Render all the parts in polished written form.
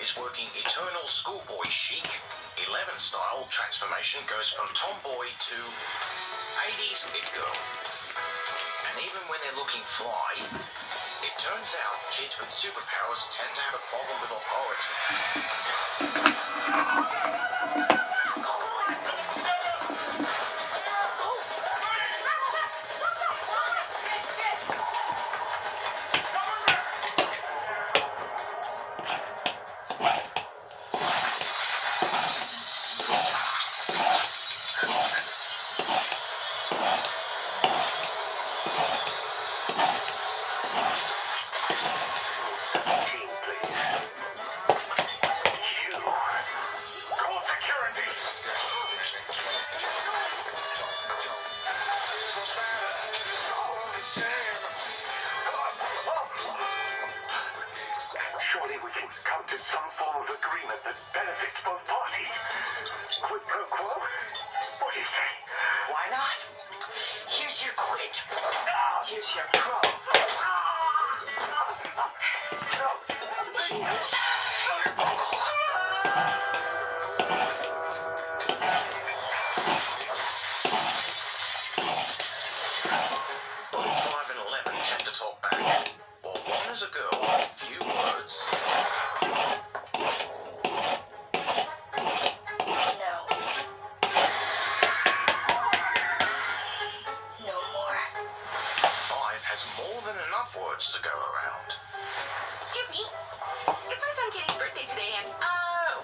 is working eternal schoolboy chic. 11 style transformation goes from tomboy to 80s it girl. And even when they're looking fly, it turns out kids with superpowers tend to have a problem with authority. Surely we can come to some form of agreement that benefits both parties. Quid pro quo? What do you say? Why not? Here's your quid. Here's your pro. Here's your quo. 5 and 11 tend to talk back. While 1 is a girl with few words. No. No more. 5 has more than enough words to go around. Excuse me. It's my son Kitty's birthday today, and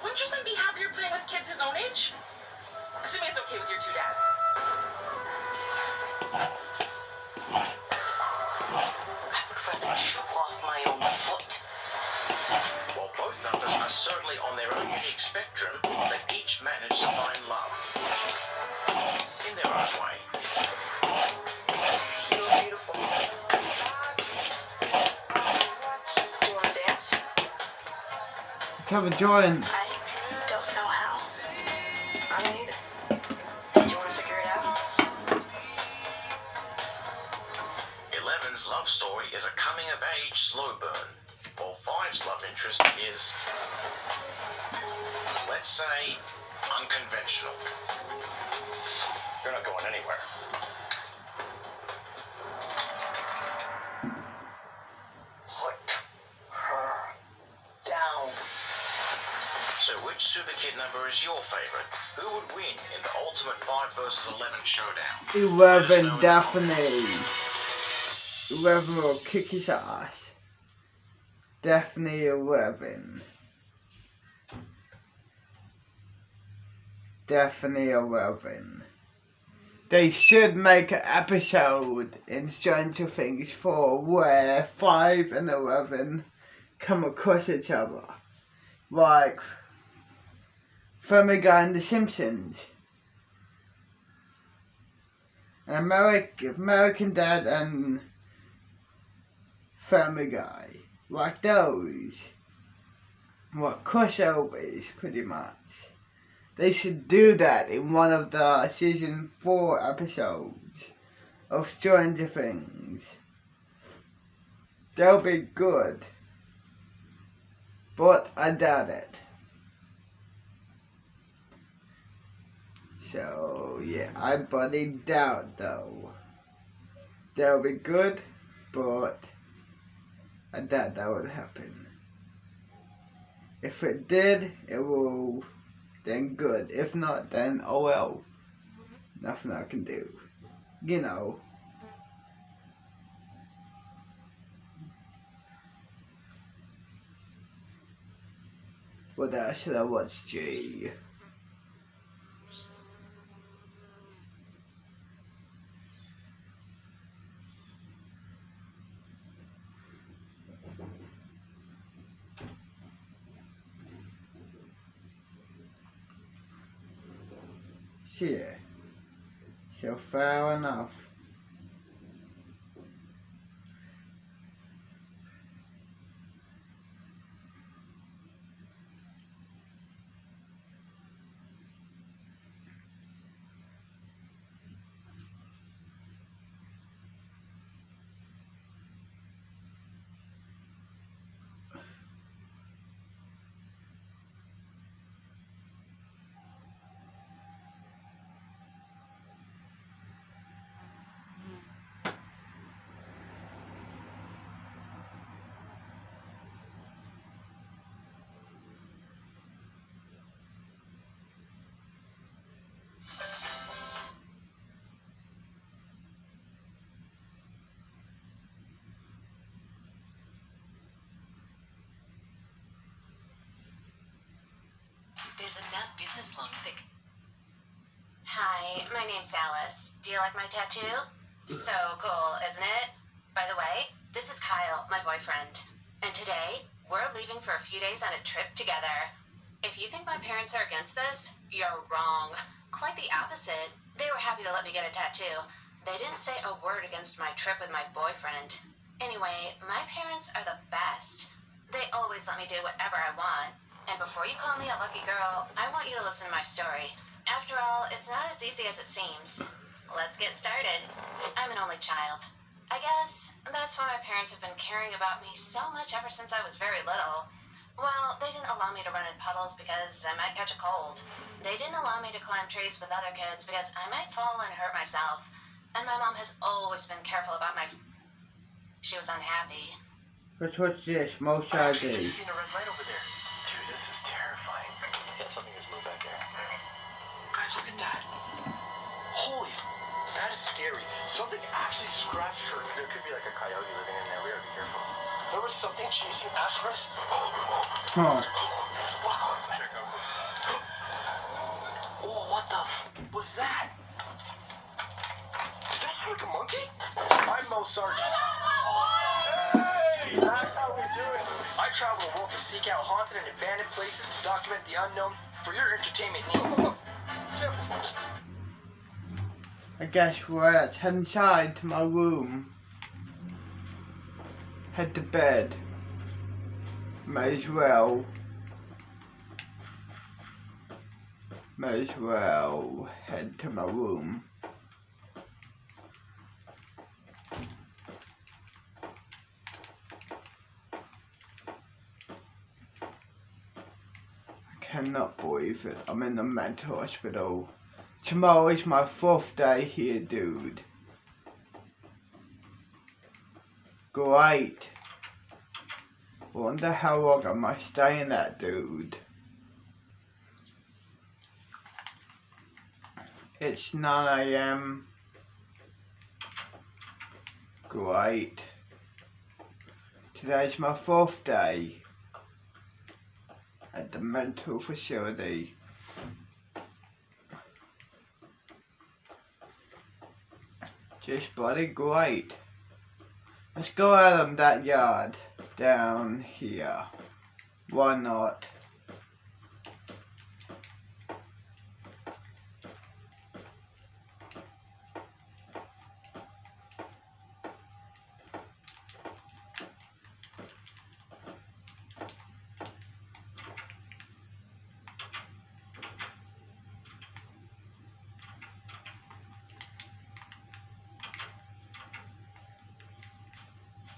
wouldn't your son be happier playing with kids his own age? Assuming it's okay with your two dads. I would rather chop off my own foot. While both numbers are certainly on their own unique spectrum, they each manage to find love. In their own way. You're beautiful. You wanna dance? Have a joint. I don't know how. I don't either. Do you wanna figure it out? 11's love story is a coming-of-age slow burn, while 5's love interest is, let's say, unconventional. You're not going anywhere. Put her down. So which Super Kid number is your favorite? Who would win in the ultimate 5 versus 11 showdown? 11 definitely. 11 will kick his ass. Definitely 11. Definitely 11. They should make an episode in Stranger Things 4 where 5 and 11 come across each other. Like Family Guy and The Simpsons. American Dad and Family Guy. Like those. What crossovers, pretty much. They should do that in one of the season 4 episodes of Stranger Things. They'll be good. But I doubt it. So yeah, I bloody doubt though. They'll be good, but I doubt that would happen. If it did, it will, then good. If not, then oh well. Nothing I can do. You know. What else should I watch, G? Yeah. So fair enough. business loan that... Hi, my name's Alice. Do you like my tattoo? So cool, isn't it? By the way, this is Kyle, my boyfriend. And today, we're leaving for a few days on a trip together. If you think my parents are against this, you're wrong. Quite the opposite. They were happy to let me get a tattoo. They didn't say a word against my trip with my boyfriend. Anyway, my parents are the best. They always let me do whatever I want. And before you call me a lucky girl, I want you to listen to my story. After all, it's not as easy as it seems. Let's get started. I'm an only child. I guess that's why my parents have been caring about me so much ever since I was very little. Well, they didn't allow me to run in puddles because I might catch a cold. They didn't allow me to climb trees with other kids because I might fall and hurt myself. And my mom has always been careful about my... She was unhappy. Let's watch this, most I ID. just seen a red light over there. Dude, this is terrifying. Yeah, something just moved back there. Guys, look at that. Holy that is scary. Something actually scratched her. There could be like a coyote living in there. We gotta be careful. There was something chasing after us. Huh. Check out. Oh, what the was that? Did that sound like a monkey? I'm Mo Sargent. Hey, that's how we do it. I travel the world to seek out haunted and abandoned places to document the unknown for your entertainment needs. I guess let's head inside to my room. Head to bed. May as well head to my room. I cannot believe it. I'm in the mental hospital. Tomorrow is my 4th day here, dude. Great. Wonder how long am I staying at, dude? It's 9 AM. Great. Today's my 4th day at the mental facility. Just bloody great. Let's go out of that yard down here. Why not?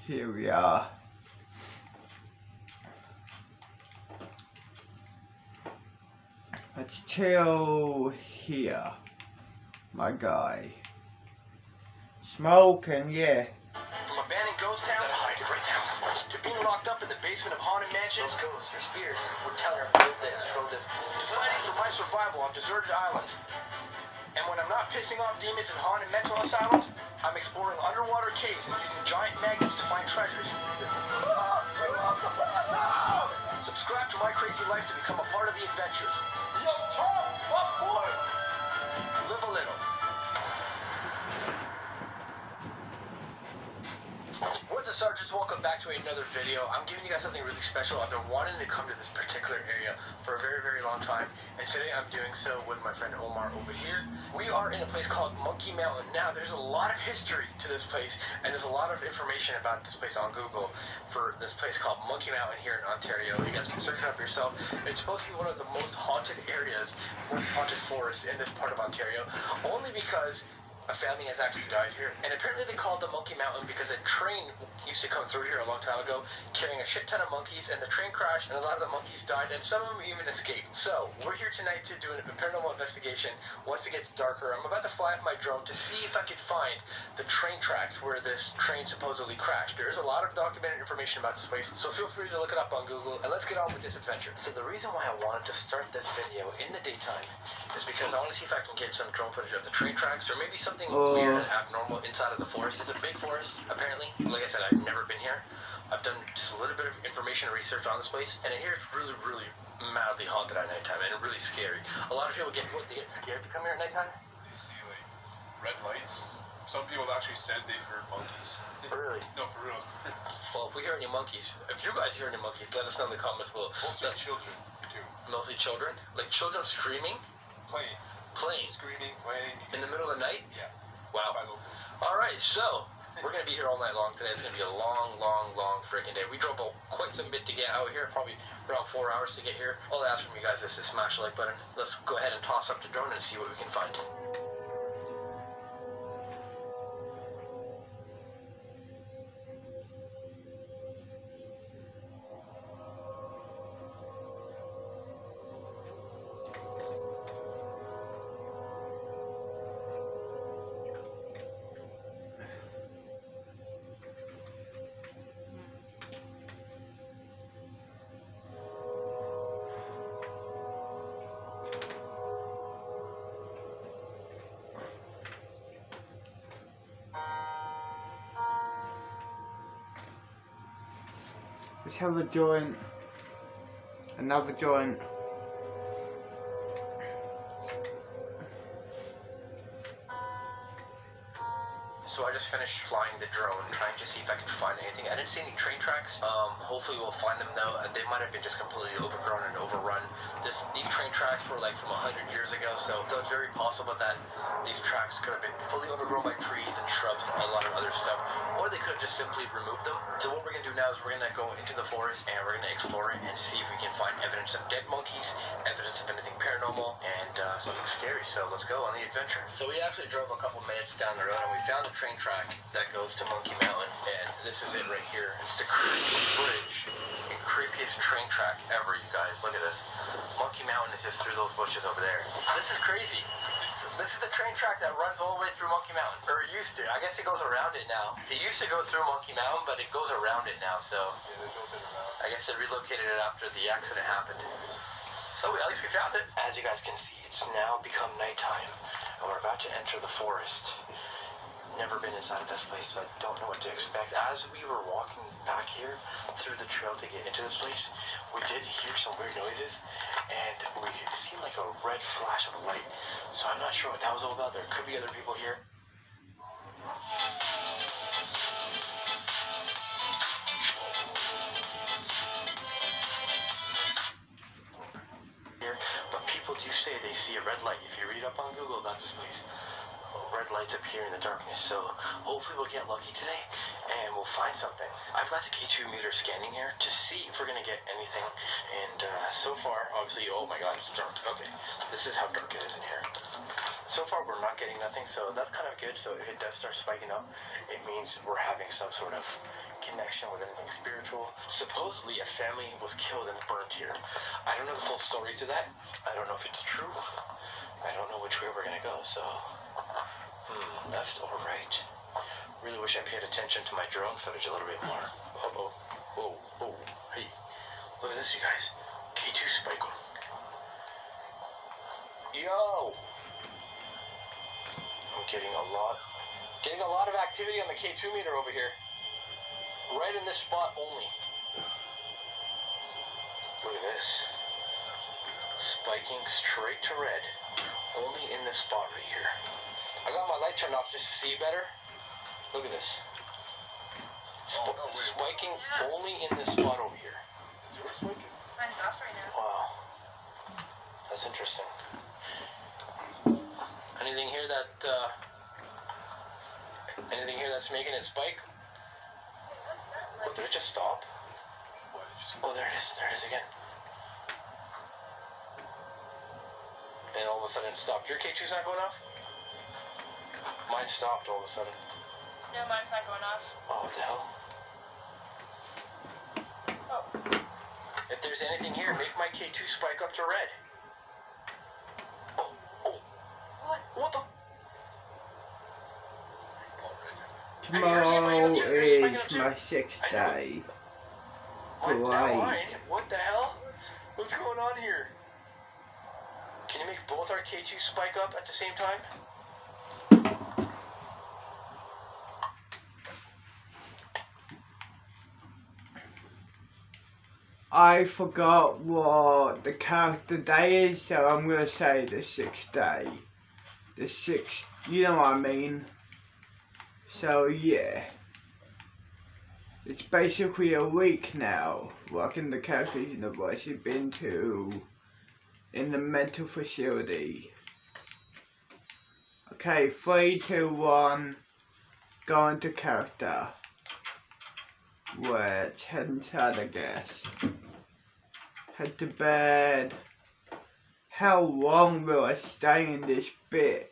Here we are. Let's chill here, my guy. Smoking, yeah. From abandoned ghost towns right now to being locked up in the basement of haunted mansions, ghosts or spirits would tell her build this, to fighting for my survival on deserted islands. And when I'm not pissing off demons in haunted mental asylums, I'm exploring underwater caves and using giant magnets to find treasures. Subscribe to My Crazy Life to become a part of the adventures. Yo, Tom, my boy. Live a little. What's up, Sergeants? Welcome back to another video. I'm giving you guys something really special. I've been wanting to come to this particular area for a very, very long time, and today I'm doing so with my friend Omar over here. We are in a place called Monkey Mountain. Now, there's a lot of history to this place, and there's a lot of information about this place on Google for this place called Monkey Mountain here in Ontario. You guys can search it up yourself. It's supposed to be one of the most haunted areas, most haunted forests in this part of Ontario, only because a family has actually died here, and apparently they called the Monkey Mountain because a train used to come through here a long time ago carrying a shit ton of monkeys, and the train crashed and a lot of the monkeys died, and some of them even escaped. So we're here tonight to do a paranormal investigation. Once it gets darker, I'm about to fly up my drone to see if I could find the train tracks where this train supposedly crashed. There is a lot of documented information about this place, so feel free to look it up on Google, and let's get on with this adventure. So the reason why I wanted to start this video in the daytime is because I want to see if I can get some drone footage of the train tracks, or maybe something weird and abnormal inside of the forest. It's a big forest, apparently. Like I said, I've never been here, I've done just a little bit of information and research on this place, and I hear it's really, really madly haunted at nighttime and really scary. A lot of people get scared to come here at nighttime. They see like red lights. Some people actually said they've heard monkeys. Really? No, for real. Well, if we hear any monkeys, if you guys hear any monkeys, let us know in the comments below. Mostly children too. Mostly children? Like children screaming? Playing. Screaming, playing. In the middle of the night? Yeah. Wow. Alright, so we're going to be here all night long today. It's going to be a long, long, long freaking day. We drove quite some bit to get out here, probably around 4 hours to get here. All I ask from you guys is to smash the like button. Let's go ahead and toss up the drone and see what we can find. Let's have a joint. Another joint. So I just finished flying the drone, trying to see if I could find anything. I didn't see any train tracks. Hopefully we'll find them though. They might have been just completely overgrown and overrun. These train tracks were like from 100 years ago, so it's very possible that these tracks could have been fully overgrown by trees and shrubs and a lot of other stuff, or they could have just simply removed them. So what we're gonna do now is we're gonna go into the forest and we're gonna explore it and see if we can find evidence of dead monkeys, evidence of anything paranormal, and something scary. So let's go on the adventure. So we actually drove a couple minutes down the road and we found the train track that goes to Monkey Mountain, and this is it right here. It's the creepiest bridge and creepiest train track ever, you guys. Look at this. Monkey Mountain is just through those bushes over there. This is crazy. This is the train track that runs all the way through Monkey Mountain. Or it used to. I guess it goes around it now. It used to go through Monkey Mountain, but it goes around it now, so Yeah, they built it around. I guess they relocated it after the accident happened. So at least we found it. As you guys can see, it's now become nighttime, and we're about to enter the forest. Never been inside of this place, so I don't know what to expect. As we were walking back here through the trail to get into this place, we did hear some weird noises, and we seen like a red flash of light. So I'm not sure what that was all about. There could be other people here. But people do say they see a red light. If you read up on Google about this place, red lights appear in the darkness, so hopefully we'll get lucky today and we'll find something. I've got the K2 meter scanning here to see if we're gonna get anything, and so far, obviously, oh my god, it's dark. Okay, this is how dark it is in here. So far we're not getting nothing, so that's kind of good. So if it does start spiking up, it means we're having some sort of connection with anything spiritual. Supposedly a family was killed and burnt here. I don't know the full story to that. I don't know if it's true. I don't know which way we're gonna go, so left or right. Really wish I paid attention to my drone footage a little bit more. Uh-oh. Whoa, whoa, hey. Look at this, you guys. K2 spiking. Yo! I'm getting a lot of activity on the K2 meter over here. Right in this spot only. Look at this. Spiking straight to red. Only in this spot right here. I got my light turned off just to see better. Look at this. Spiking only in this spot over here. Is yours spiking? Mine's off right now. Wow. That's interesting. Anything here that's making it spike? Oh, did it just stop? What did you see? Oh, there it is. There it is again. And all of a sudden it stopped. Your K2's not going off? Mine stopped all of a sudden. No, mine's not going off. Oh, what the hell? Oh. If there's anything here, make my K2 spike up to red. Oh. What the? Tomorrow is my 6th day. Mine? What the hell? What's going on here? Can you make both our K2 spike up at the same time? I forgot what the character day is, so I'm gonna say the 6th day. The 6th, you know what I mean? So yeah. It's basically a week now, working the character universe you've been to in the mental facility. Okay, 3, 2, 1, go into character. Let's head inside, I guess. Head to bed. How long will I stay in this bitch?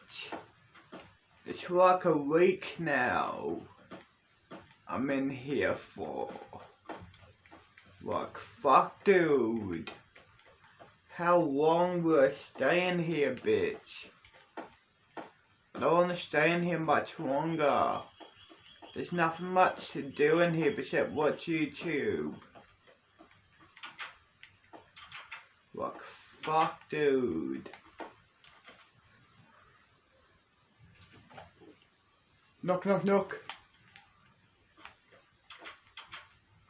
It's like a week now I'm in here for. Like, fuck, dude. How long will I stay in here, bitch? I don't want to stay in here much longer. There's nothing much to do in here except watch YouTube. Like, fuck, dude. Knock, knock, knock.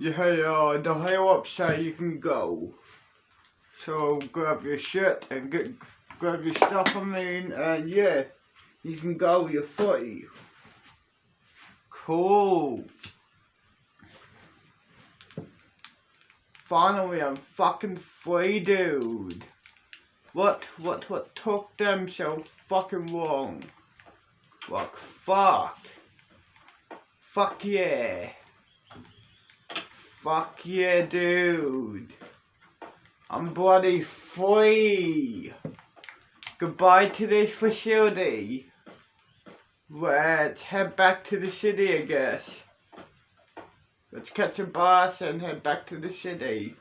Yeah, the higher up say you can go. So grab your shit and grab your stuff, and yeah, you can go, you're free. Cool. Finally, I'm fucking free, dude. What took them so fucking long? Like, fuck. Fuck yeah. Fuck yeah, dude. I'm bloody free. Goodbye to this facility. Let's head back to the city, I guess. Let's catch a bus and head back to the city.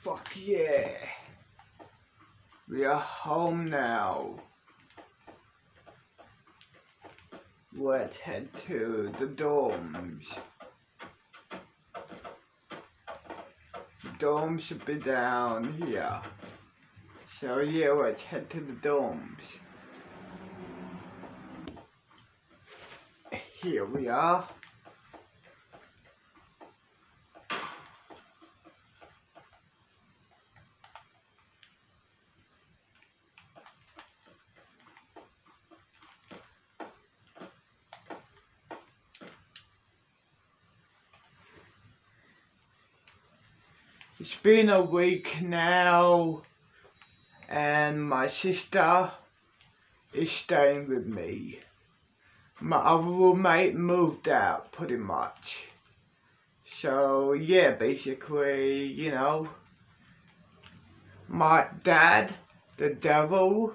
Fuck yeah. We are home now. Let's head to the dorms. The dorms should be down here. So yeah, let's head to the dorms. Here we are. It's been a week now, and my sister is staying with me. My other roommate moved out, pretty much. So yeah, basically, you know, my dad, the devil,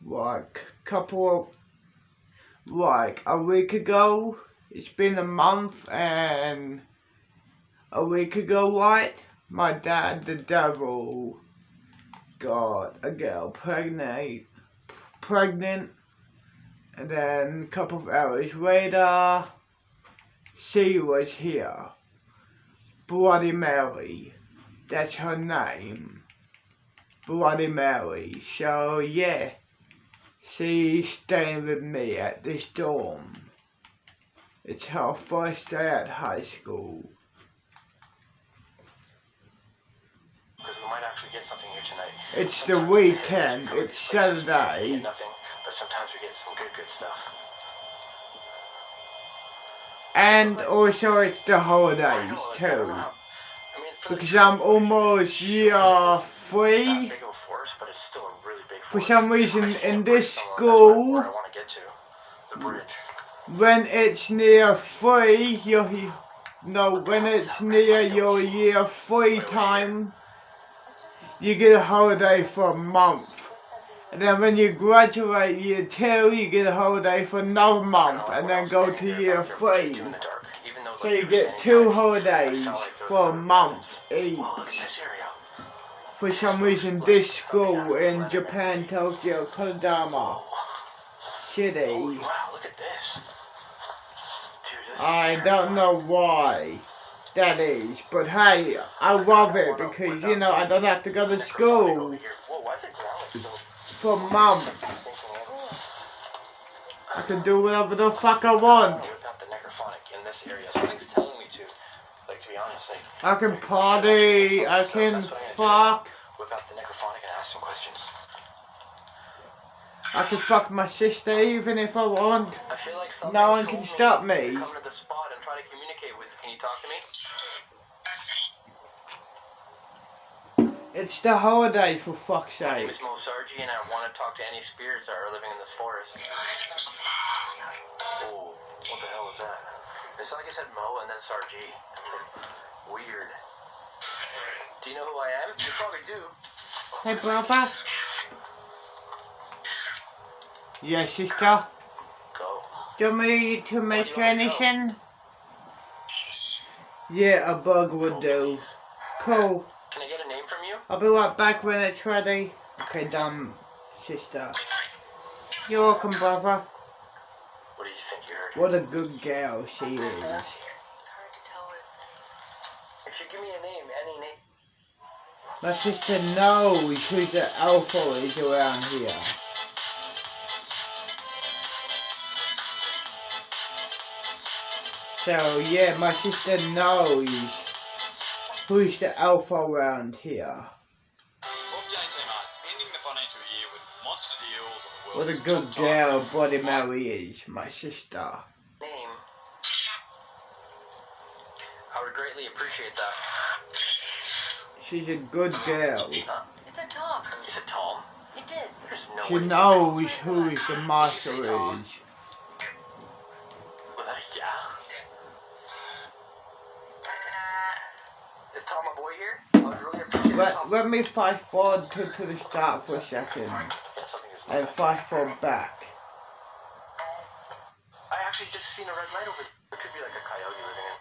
like a week ago, it's been a month, and a week ago, right, my dad, the devil, got a girl pregnant, and then a couple of hours later, she was here. Bloody Mary, that's her name. Bloody Mary. So yeah, she's staying with me at this dorm. It's her first day at high school. Because we might actually get something here tonight. It's the weekend, it's Saturday. Nothing, but sometimes we get some good stuff. And also it's the holidays too. Because I'm almost year 3. For some reason in this school, when it's near 3, when it's near your year 3 time, you get a holiday for a month. And then when you graduate year 2, you get a holiday for another month, and then go to year 3. So you get 2 holidays for a month each. For some reason this school in Japan, Tokyo, Kodama City, I don't know why that is, but hey, I love it because, you know, I don't have to go to school for months. I can do whatever the fuck I want. Whip out the necrophonic in this area. Something's telling me to. Like, to be honest, like... I can party, I can fuck. Whip out the necrophonic and ask some questions. I can fuck my sister even if I want. I feel like No one can stop me. to come to the spot and try to communicate with you. Can you talk to me? It's the holiday, for fuck's My name sake. is Mo Sargi, and I want to talk to any spirits that are living in this forest. Oh, what the hell is that? It's like I said Mo and then Sargi. Weird. Do you know who I am? You probably do. Hey, brother. Yes, sister. Go. Do you want me to make you want me to go? anything? Yeah, a bug would do. Cool. Can I get a name from you? I'll be right back when it's ready. Okay, done, sister. You're welcome, brother. What do you think you heard? What a good girl she is. It's hard to tell what it's saying. If you give me a name, any name. My sister knows who the alpha is around here. So yeah, my sister knows who's the alpha around here. Update team arts, ending the financial year with monster deals on the What a world's good top girl top Bloody brands. Mary is, my sister. Name. I would greatly appreciate that. She's a good girl. Huh? It's a dog. Is it Tom? It did. There's no She way. knows who the master is. Was that a yeah? Is Tom a boy here? I would really appreciate Tom. Let me fast forward to the start for a second. Yeah, something is And fast forward back. I actually just seen a red light over there. There could be like a coyote living in.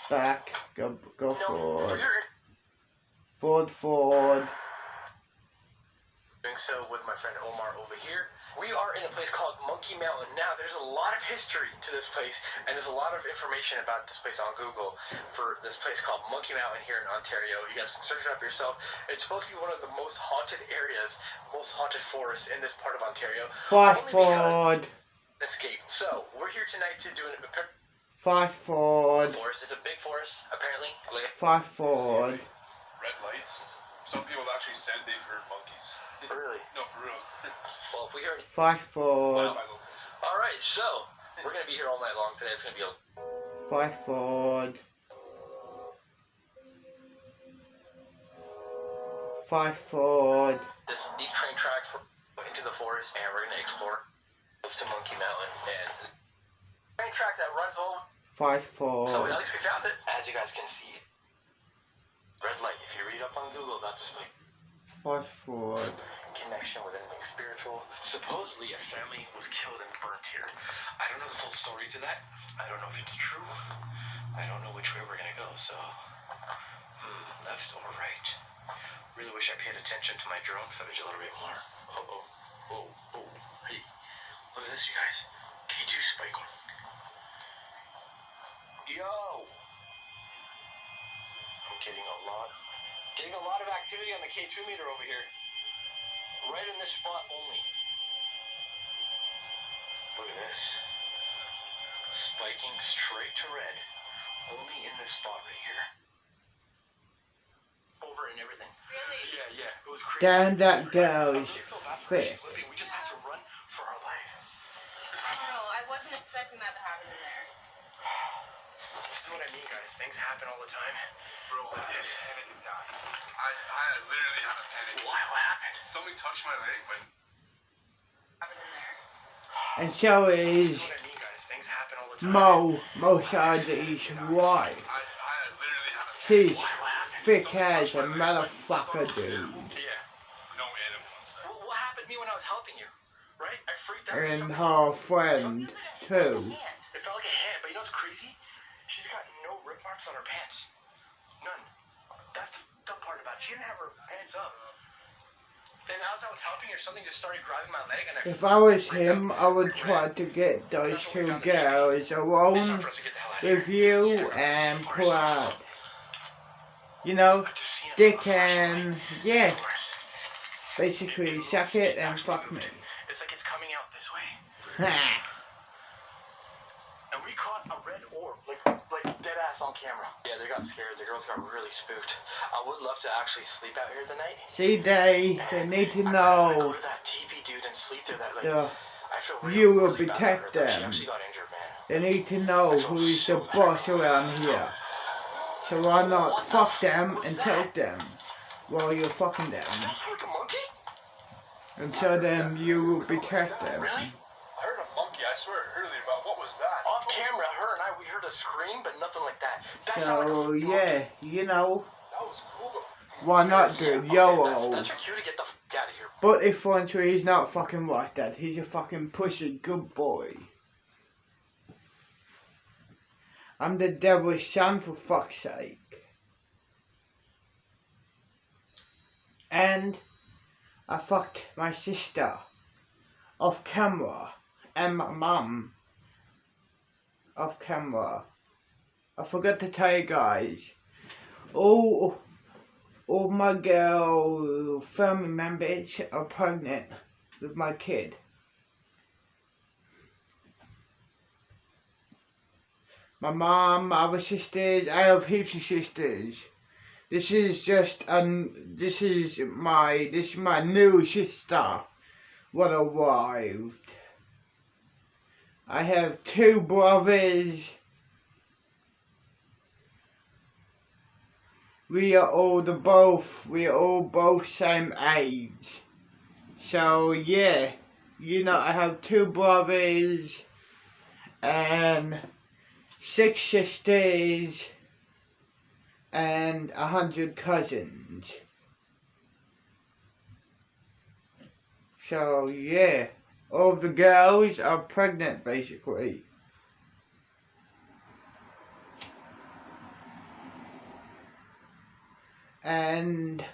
Back. Go No, for forward. your... Forward. Doing so with my friend Omar over here. We are in a place called Monkey Mountain. Now, there's a lot of history to this place, and there's a lot of information about this place on Google for this place called Monkey Mountain here in Ontario. You guys can search it up yourself. It's supposed to be one of the most haunted areas, most haunted forests in this part of Ontario. Fast Only because- forward. Escape. So, we're here tonight to do an Fast forward. forest. It's a big forest, apparently. Fast forward. Red lights. Some people actually said they've heard monkeys. Really? No, for real. Well, if we hear... Fast forward. Alright, so, we're going to be here all night long today. It's going to be a... Fast forward. Fast forward. These train tracks were into the forest, and we're going to explore close to Monkey Mountain, and train track that runs all... Fast So, forward. at least we found it. As you guys can see, red light. If you read up on Google about this place, Fast forward. connection with anything spiritual. Supposedly a family was killed and burnt here. I don't know the full story to that. I don't know if it's true. I don't know which way we're gonna go, so left or right. Really wish I paid attention to my drone footage a little bit more. Hey, look at this, you guys. K2 spiking. Yo! I'm getting a lot of activity on the K2 meter over here. Right in this spot only. Look at this. Spiking straight to red. Only in this spot right here. Over and everything. Really? Yeah. It was crazy. Damn, that girl's fit. fit. We just had to run for our life. No, I wasn't expecting that to happen in there. This is what I mean, guys. Things happen all the time. Bro, Like this. panic attack. I literally had a panic. Why? What happened? Something touched my leg, but Happened in there. And so is This is what I mean, guys. Things happen all the time. Mo Sargi's wife. I literally had a panic. She's Why? What happened? thick as a motherfucker, dude. Yeah. No animal inside. What happened to me when I was helping you? Right? I freaked out. And Something- her friend, too. It felt like a hand, but you know what's crazy? She's got no rip marks on her pants. None. That's the dumb part about it. She didn't have her pants up. Then as I was helping her, something just started grabbing my leg, and If I was him, I would try to get those two girls It's time alone for us to get the hell out of here. with you and pull out, you know, I've just seen it dick from a flash and, light. yeah, Forest. basically suck it and fuck me. It's like it's coming out this way. Ha! caught a red orb, like dead ass on camera. Yeah, they got scared. The girls got really spooked. I would love to actually sleep out here tonight. See, they need to know Go to that TV dude and sleep there. That I feel you will really bad protect for her, though. She them. actually got injured, man. They need to know who is the boss around here. So why not fuck them and take them while you're fucking them? That's like a monkey? And so then you will protect them. I Really? heard a monkey. I swear I heard earlier, but what was that? Off camera, her and we heard a scream, but nothing like that. That So sounded like a yeah, you know, That was cool though. why not do YOLO? That's your cue to get the fuck out of here. But if once he's not fucking like that, he's a fucking pussy good boy. I'm the devil's son, for fuck's sake. And I fucked my sister off camera and my mum off camera. I forgot to tell you guys, all my girl family members are pregnant with my kid. My mom, my other sisters, I have heaps of sisters. This is my new sister what arrived. I have 2 brothers. We are all both same age. So yeah, you know, I have 2 brothers and 6 sisters and 100 cousins. So yeah, all the girls are pregnant basically. And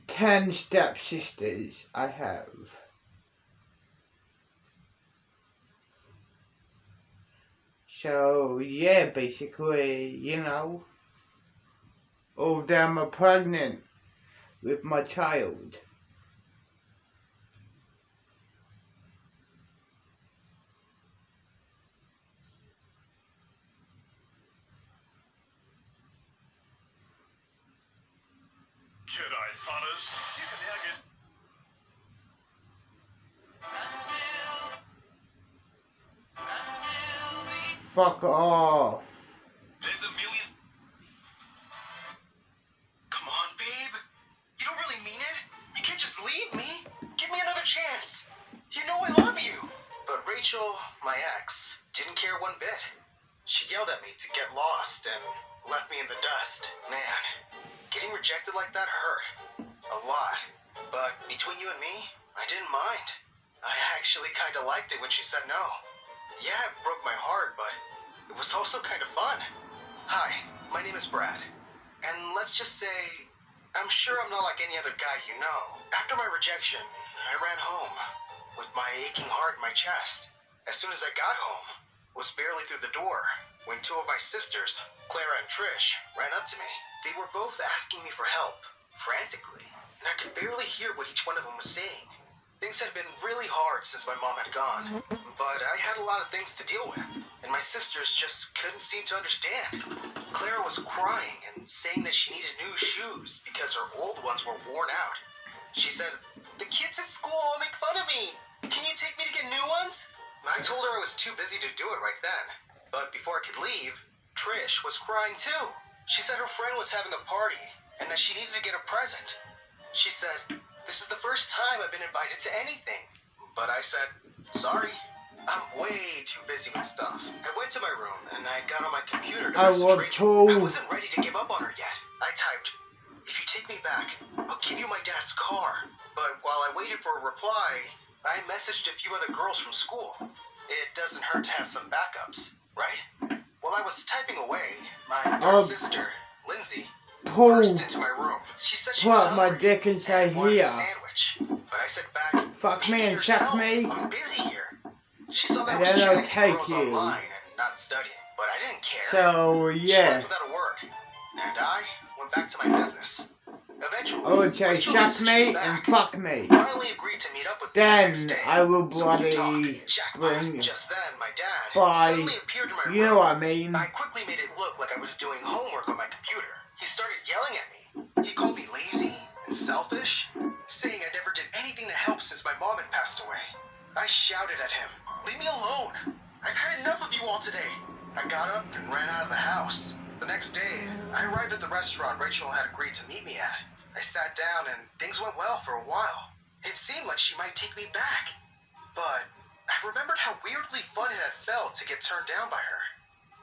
10 stepsisters I have. So yeah, basically, you know, all of them are pregnant with my child. Jedi Potters, you can now get... Fuck off. There's a million. Come on, babe. You don't really mean it. You can't just leave me. Give me another chance. You know I love you. But Rachel, my ex, didn't care one bit. She yelled at me to get lost and left me in the dust. Man, getting rejected like that hurt. A lot. But between you and me, I didn't mind. I actually kind of liked it when she said no. Yeah, it broke my heart, but it was also kind of fun. Hi, my name is Brad. And let's just say, I'm sure I'm not like any other guy you know. After my rejection, I ran home with my aching heart in my chest. As soon as I got home, was barely through the door when 2 of my sisters, Clara and Trish, ran up to me. They were both asking me for help, frantically, and I could barely hear what each one of them was saying. Things had been really hard since my mom had gone, but I had a lot of things to deal with, and my sisters just couldn't seem to understand. Clara was crying and saying that she needed new shoes because her old ones were worn out. She said, "The kids at school all make fun of me. Can you take me to get new ones?" I told her I was too busy to do it right then, but before I could leave, Trish was crying too. She said her friend was having a party and that she needed to get a present. She said, "This is the first time I've been invited to anything." But I said, "Sorry, I'm way too busy with stuff." I went to my room and I got on my computer to message Rachel. I wasn't ready to give up on her yet. I typed, "If you take me back, I'll give you my dad's car." But while I waited for a reply, I messaged a few other girls from school. It doesn't hurt to have some backups, right? While I was typing away, my third sister, Lindsay, burst into my room. She said she was my hungry dick inside and wanted here. a sandwich. But I said back, Fuck me "Make it and suck yourself. me. I'm busy here." She saw that I And was then I'll chatting to take girls you. online and not studying, but I didn't care. So She yeah. left without a word, and I went back to my business. Eventually, I would say Rachel suck messaged me back. and fuck me. Finally agreed to meet up with me the next Then day. I will So we could bloody talk. Jackpot. bring Just then, my dad by, suddenly appeared in my you know room. what I mean. I quickly made it look like I was doing homework on my computer. He started yelling at me. He called me lazy and selfish, saying I never did anything to help since my mom had passed away. I shouted at him, "Leave me alone. I've had enough of you all today." I got up and ran out of the house. The next day, I arrived at the restaurant Rachel had agreed to meet me at. I sat down and things went well for a while. It seemed like she might take me back. But I remembered how weirdly fun it had felt to get turned down by her.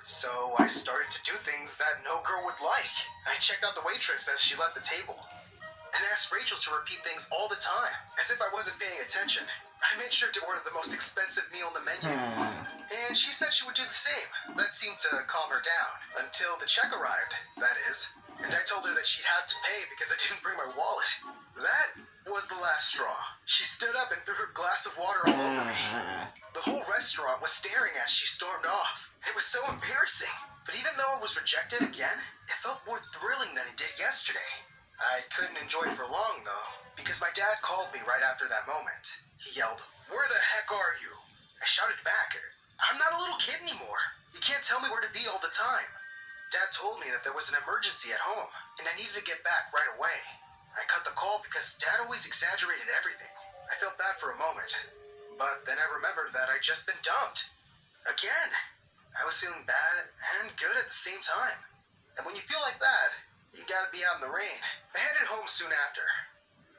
So I started to do things that no girl would like. I checked out the waitress as she left the table and asked Rachel to repeat things all the time, as if I wasn't paying attention. I made sure to order the most expensive meal on the menu, and she said she would do the same. That seemed to calm her down, until the check arrived, that is, and I told her that she'd have to pay because I didn't bring my wallet. That was the last straw. She stood up and threw her glass of water all over me. The whole restaurant was staring as she stormed off. It was so embarrassing. But even though I was rejected again, it felt more thrilling than it did yesterday. I couldn't enjoy it for long, though, because my dad called me right after that moment. He yelled, "Where the heck are you?" I shouted back, "I'm not a little kid anymore. You can't tell me where to be all the time." Dad told me that there was an emergency at home, and I needed to get back right away. I cut the call because Dad always exaggerated everything. I felt bad for a moment, but then I remembered that I'd just been dumped. Again. I was feeling bad and good at the same time. And when you feel like that, you gotta be out in the rain. I headed home soon after,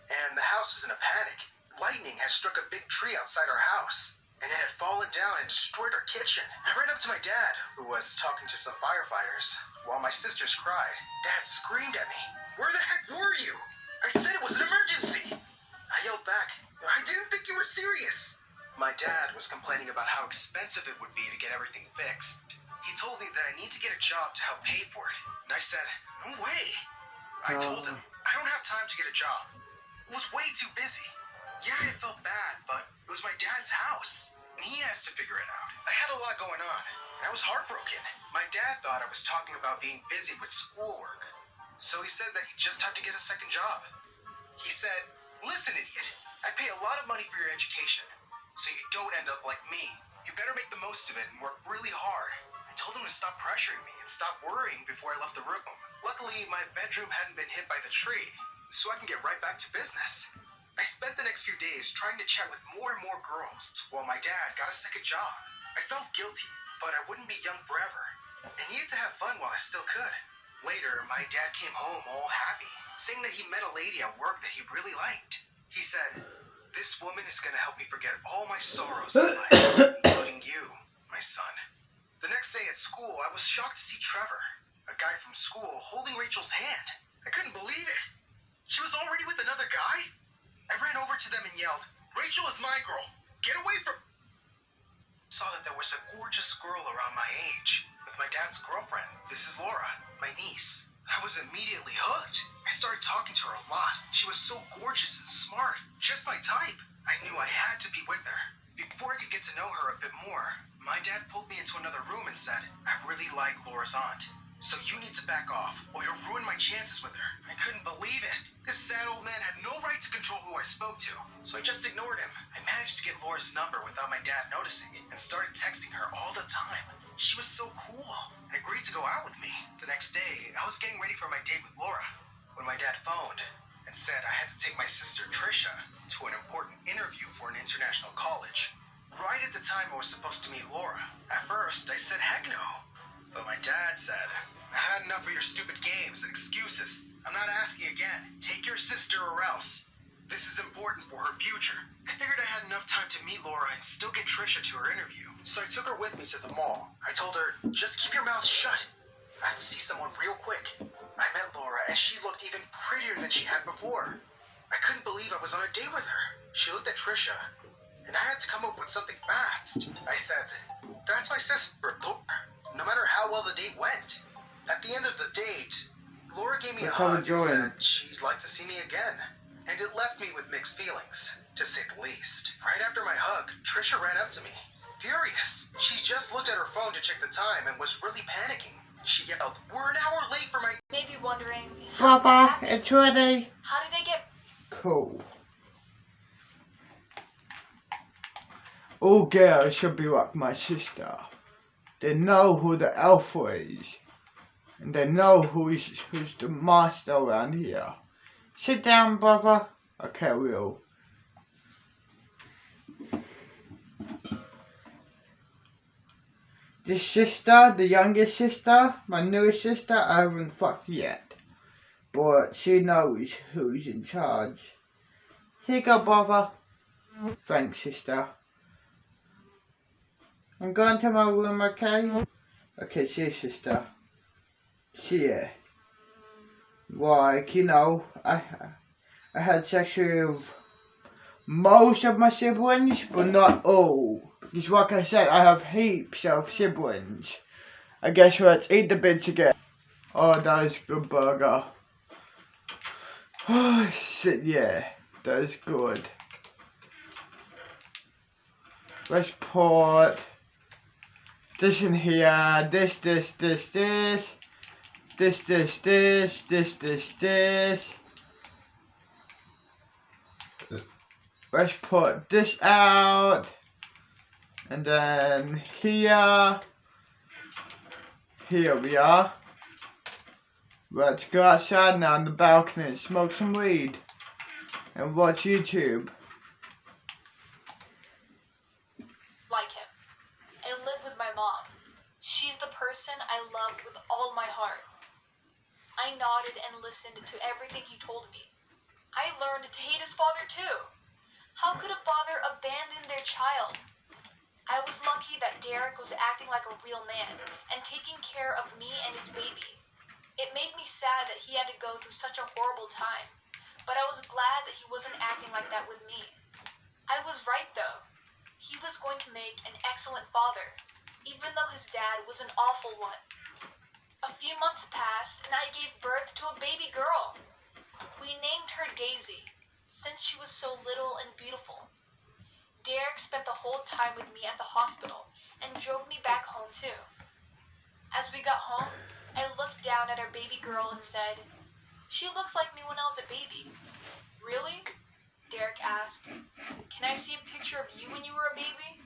and the house was in a panic. Lightning had struck a big tree outside our house, and it had fallen down and destroyed our kitchen. I ran up to my dad, who was talking to some firefighters, while my sisters cried. Dad screamed at me, "Where the heck were you? I said it was an emergency." I yelled back, "I didn't think you were serious." My dad was complaining about how expensive it would be to get everything fixed. He told me that I need to get a job to help pay for it, and I said, "No way." I told him, "I don't have time to get a job. I was way too busy." Yeah, I felt bad, but it was my dad's house, and he has to figure it out. I had a lot going on, and I was heartbroken. My dad thought I was talking about being busy with schoolwork, so he said that he just had to get a second job. He said, "Listen, idiot, I pay a lot of money for your education, so you don't end up like me. You better make the most of it and work really hard." I told him to stop pressuring me and stop worrying before I left the room. Luckily, my bedroom hadn't been hit by the tree, so I can get right back to business. I spent the next few days trying to chat with more and more girls while my dad got a second job. I felt guilty, but I wouldn't be young forever. I needed to have fun while I still could. Later, my dad came home all happy, saying that he met a lady at work that he really liked. He said, "This woman is going to help me forget all my sorrows in life, including you, my son." The next day at school, I was shocked to see Trevor, a guy from school, holding Rachel's hand. I couldn't believe it. She was already with another guy? I ran over to them and yelled, "Rachel is my girl. Get away from..." Saw that there was a gorgeous girl around my age with my dad's girlfriend. This is Laura, my niece. I was immediately hooked. I started talking to her a lot. She was so gorgeous and smart, just my type. I knew I had to be with her. Before I could get to know her a bit more, my dad pulled me into another room and said, "I really like Laura's aunt, so you need to back off or you'll ruin my chances with her." I couldn't believe it. This sad old man had no right to control who I spoke to, so I just ignored him. I managed to get Laura's number without my dad noticing and started texting her all the time. She was so cool and agreed to go out with me. The next day, I was getting ready for my date with Laura when my dad phoned and said I had to take my sister Trisha to an important interview for an international college. Right at the time I was supposed to meet Laura. At first, I said heck no. But my dad said, "I had enough of your stupid games and excuses. I'm not asking again. Take your sister or else. This is important for her future." I figured I had enough time to meet Laura and still get Trisha to her interview. So I took her with me to the mall. I told her, "Just keep your mouth shut. I have to see someone real quick." I met Laura and she looked even prettier than she had before. I couldn't believe I was on a date with her. She looked at Trisha, and I had to come up with something fast. I said, "That's my sister, Laura," no matter how well the date went. At the end of the date, Laura gave me a hug and said she'd like to see me again. And it left me with mixed feelings, to say the least. Right after my hug, Trisha ran up to me, furious. She just looked at her phone to check the time and was really panicking. She yelled, "We're an hour late for my..." Maybe wondering how that Brother, happened. it's ready. How did I get... Cool. All girls should be like my sister. They know who the alpha is. And they know who's the master around here. Sit down, brother. Okay, Will. This sister, the youngest sister, my newest sister, I haven't fucked yet. But she knows who's in charge. Here you go, brother. Thanks, sister. I'm going to my room, okay? Okay, see you, sister. See ya. Like, you know, I had sex with most of my siblings, but not all. Just like I said, I have heaps of siblings. I guess let's eat the bits again. Oh, that is good burger. Oh, shit, yeah, that is good. Let's put this in here. This. Let's put this out. And then here we are. Let's go outside now on the balcony and smoke some weed. And watch YouTube. like him. I live with my mom. She's the person I love with all my heart. I nodded and listened to everything he told me. I learned to hate his father too. How could a father abandon their child? I was lucky that Derek was acting like a real man and taking care of me and his baby. It made me sad that he had to go through such a horrible time, but I was glad that he wasn't acting like that with me. I was right though. He was going to make an excellent father, even though his dad was an awful one. A few months passed and I gave birth to a baby girl. We named her Daisy, since she was so little and beautiful. Derek spent the whole time with me at the hospital and drove me back home too. As we got home, I looked down at our baby girl and said, "She looks like me when I was a baby." "Really?" Derek asked. "Can I see a picture of you when you were a baby?"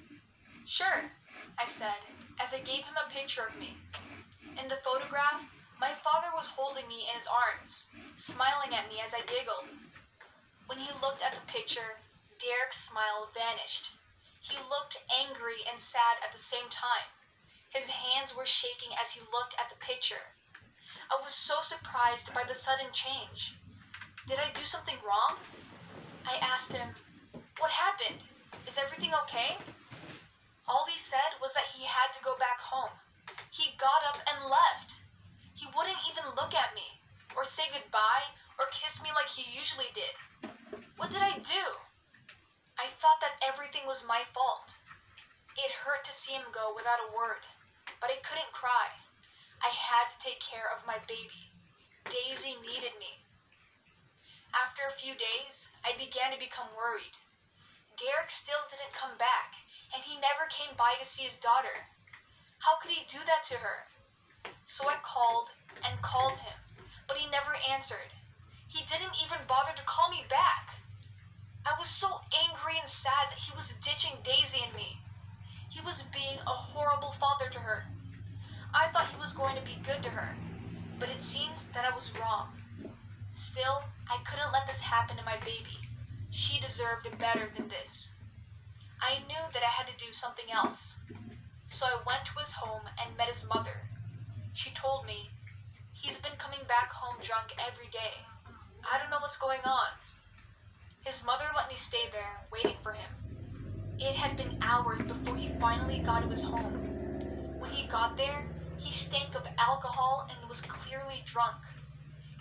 "Sure," I said, as I gave him a picture of me. In the photograph, my father was holding me in his arms, smiling at me as I giggled. When he looked at the picture, Derek's smile vanished. He looked angry and sad at the same time. His hands were shaking as he looked at the picture. I was so surprised by the sudden change. Did I do something wrong? I asked him, "What happened? Is everything okay?" All he said was that he had to go back home. He got up and left. He wouldn't even look at me, or say goodbye, or kiss me like he usually did. What did I do? I thought that everything was my fault. It hurt to see him go without a word, but I couldn't cry. I had to take care of my baby. Daisy needed me. After a few days, I began to become worried. Derek still didn't come back, and he never came by to see his daughter. How could he do that to her? So I called and called him, but he never answered. He didn't even bother to call me back. I was so angry and sad that he was ditching Daisy and me. He was being a horrible father to her. I thought he was going to be good to her, but it seems that I was wrong. Still, I couldn't let this happen to my baby. She deserved better than this. I knew that I had to do something else. So I went to his home and met his mother. She told me, "He's been coming back home drunk every day. I don't know what's going on." His mother let me stay there, waiting for him. It had been hours before he finally got to his home. When he got there, he stank of alcohol and was clearly drunk.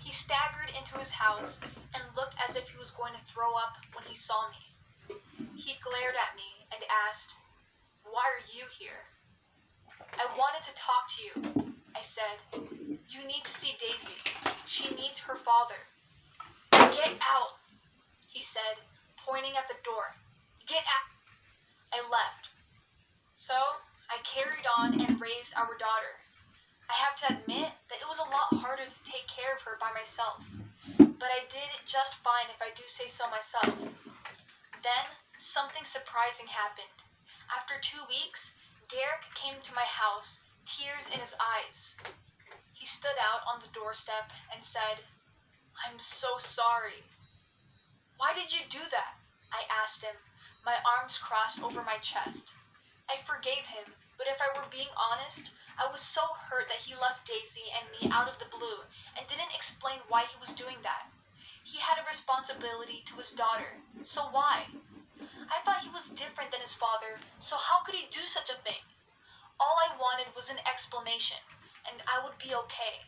He staggered into his house and looked as if he was going to throw up when he saw me. He glared at me and asked, "Why are you here?" "I wanted to talk to you," I said. "You need to see Daisy. She needs her father." "Get out," he said, pointing at the door. "Get out." I left. So I carried on and raised our daughter. I have to admit that it was a lot harder to take care of her by myself, but I did just fine if I do say so myself. Then, something surprising happened. After 2 weeks, Derek came to my house, tears in his eyes. He stood out on the doorstep and said, "I'm so sorry." "Why did you do that?" I asked him, my arms crossed over my chest. I forgave him, but if I were being honest, I was so hurt that he left Daisy and me out of the blue and didn't explain why he was doing that. He had a responsibility to his daughter, so why? I thought he was different than his father, so how could he do such a thing? All I wanted was an explanation, and I would be okay.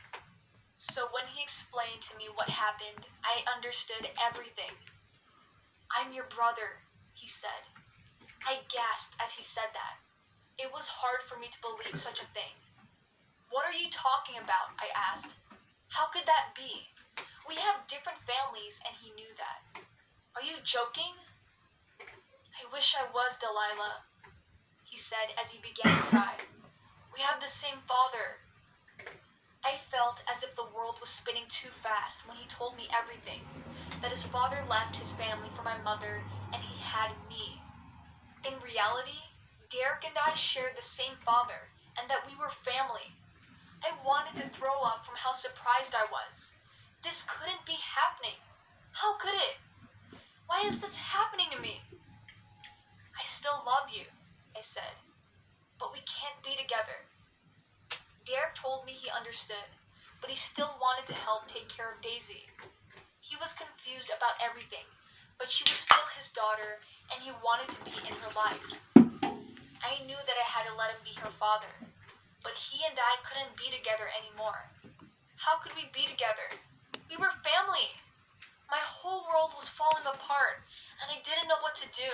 So when he explained to me what happened, I understood everything. "I'm your brother," he said. I gasped as he said that. It was hard for me to believe such a thing. "What are you talking about?" I asked. "How could that be? We have different families," and he knew that. "Are you joking?" "I wish I was, Delilah," he said as he began to cry. "We have the same father." I felt as if the world was spinning too fast when he told me everything, that his father left his family for my mother and he had me. In reality, Derek and I shared the same father and that we were family. I wanted to throw up from how surprised I was. This couldn't be happening. How could it? Why is this happening to me? "I still love you," I said, "but we can't be together." Derek told me he understood, but he still wanted to help take care of Daisy. He was confused about everything, but she was still his daughter, and he wanted to be in her life. I knew that I had to let him be her father, but he and I couldn't be together anymore. How could we be together? We were family. My whole world was falling apart, and I didn't know what to do.